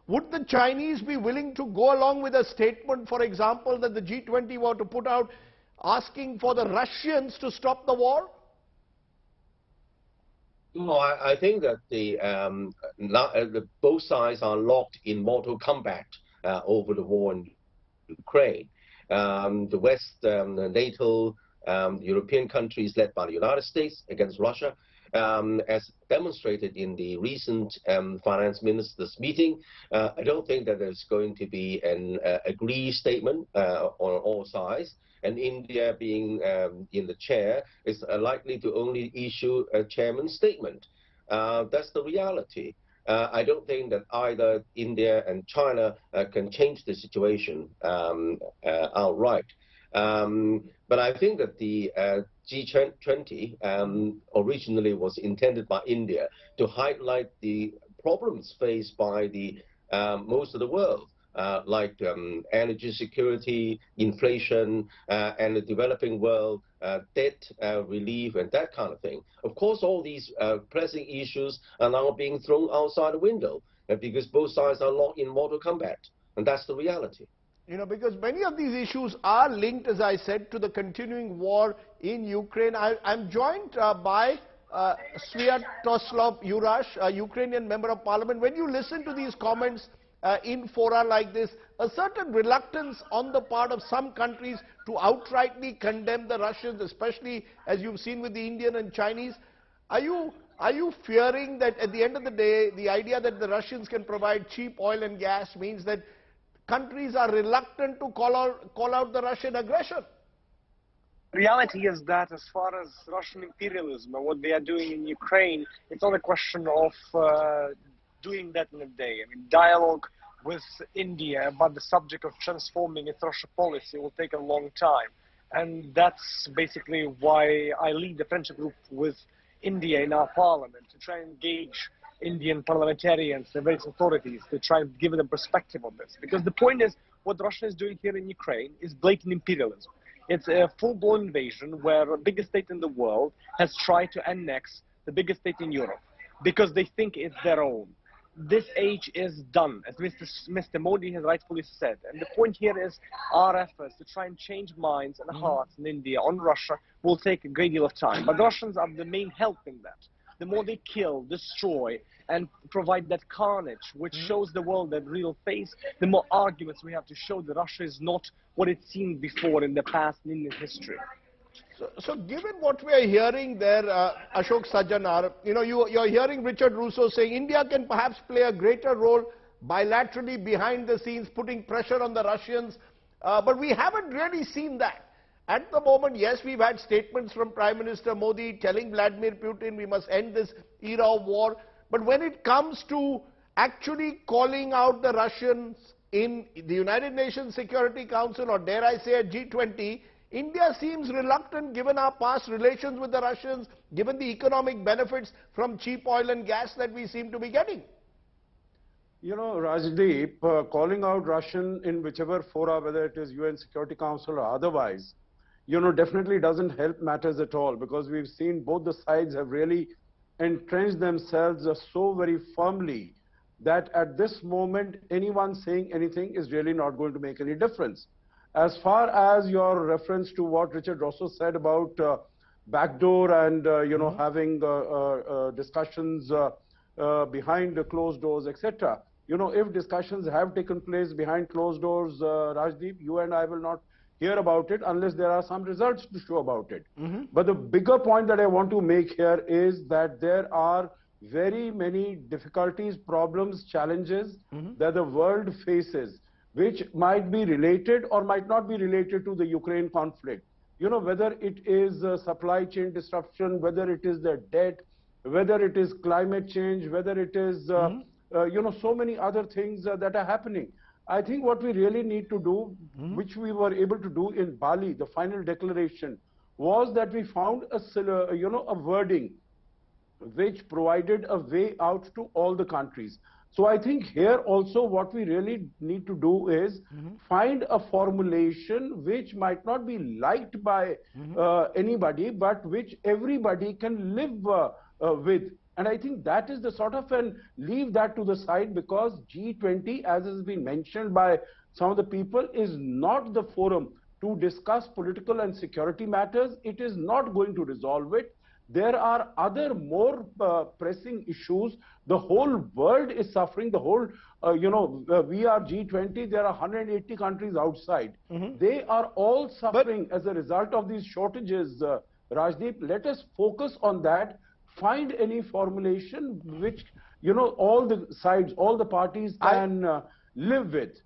Would the Chinese be willing to go along with a statement, for example, that the G20 were to put out asking for the Russians to stop the war? No, I think that both sides are locked in mortal combat over the war in Ukraine. The West, NATO, European countries led by the United States against Russia, as demonstrated in the recent finance ministers meeting. I don't think that there's going to be an agreed statement on all sides. And India being in the chair is likely to only issue a chairman's statement. That's the reality. I don't think that either India and China can change the situation outright. But I think that the G20 originally was intended by India to highlight the problems faced by the most of the world. Like energy security, inflation, and the developing world, debt relief, and that kind of thing. Of course, all these pressing issues are now being thrown outside the window because both sides are locked in mortal combat, and that's the reality. You know, because many of these issues are linked, as I said, to the continuing war in Ukraine. I'm joined by Sviatoslav Yurash, a Ukrainian member of parliament. When you listen to these comments in fora like this, a certain reluctance on the part of some countries to outrightly condemn the Russians, especially as you've seen with the Indian and Chinese. Are you fearing that at the end of the day, the idea that the Russians can provide cheap oil and gas means that countries are reluctant to call out the Russian aggression? Reality is that as far as Russian imperialism and what they are doing in Ukraine, it's not a question of doing that in a day. I mean, dialogue with India about the subject of transforming its Russia policy will take a long time. And that's basically why I lead the friendship group with India in our parliament, to try and engage Indian parliamentarians and various authorities to try and give them perspective on this. Because the point is, what Russia is doing here in Ukraine is blatant imperialism. It's a full-blown invasion where the biggest state in the world has tried to annex the biggest state in Europe because they think it's their own. This age is done, as Mr. Modi has rightfully said. And the point here is our efforts to try and change minds and hearts in India on Russia will take a great deal of time. But the Russians are the main help in that. The more they kill, destroy, and provide that carnage, which shows the world their real face, the more arguments we have to show that Russia is not what it seemed before in the past in Indian history. So given what we are hearing there, Ashok Sajjanar, you know, you're hearing Richard Russo saying India can perhaps play a greater role bilaterally behind the scenes, putting pressure on the Russians, but we haven't really seen that. At the moment, yes, we've had statements from Prime Minister Modi telling Vladimir Putin we must end this era of war, but when it comes to actually calling out the Russians in the United Nations Security Council, or dare I say at G20, India seems reluctant given our past relations with the Russians, given the economic benefits from cheap oil and gas that we seem to be getting. You know, Rajdeep, calling out Russian in whichever fora, whether it is UN Security Council or otherwise, you know, definitely doesn't help matters at all, because we've seen both the sides have really entrenched themselves so very firmly that at this moment, anyone saying anything is really not going to make any difference. As far as your reference to what Richard Russo said about backdoor and, you know, having discussions behind the closed doors, etc. You know, if discussions have taken place behind closed doors, Rajdeep, you and I will not hear about it unless there are some results to show about it. But the bigger point that I want to make here is that there are very many difficulties, problems, challenges that the world faces, which might be related or might not be related to the Ukraine conflict. You know, whether it is supply chain disruption, whether it is the debt, whether it is climate change, whether it is, you know, so many other things that are happening. I think what we really need to do, which we were able to do in Bali, the final declaration, was that we found a, you know, a wording which provided a way out to all the countries. So I think here also what we really need to do is find a formulation which might not be liked by anybody, but which everybody can live with. And I think that is the sort of, and leave that to the side, because G20, as has been mentioned by some of the people, is not the forum to discuss political and security matters. It is not going to resolve it. There are other more pressing issues. The whole world is suffering. The whole, we are G20. There are 180 countries outside. They are all suffering as a result of these shortages, Rajdeep. Let us focus on that. Find any formulation which, all the sides, all the parties can live with.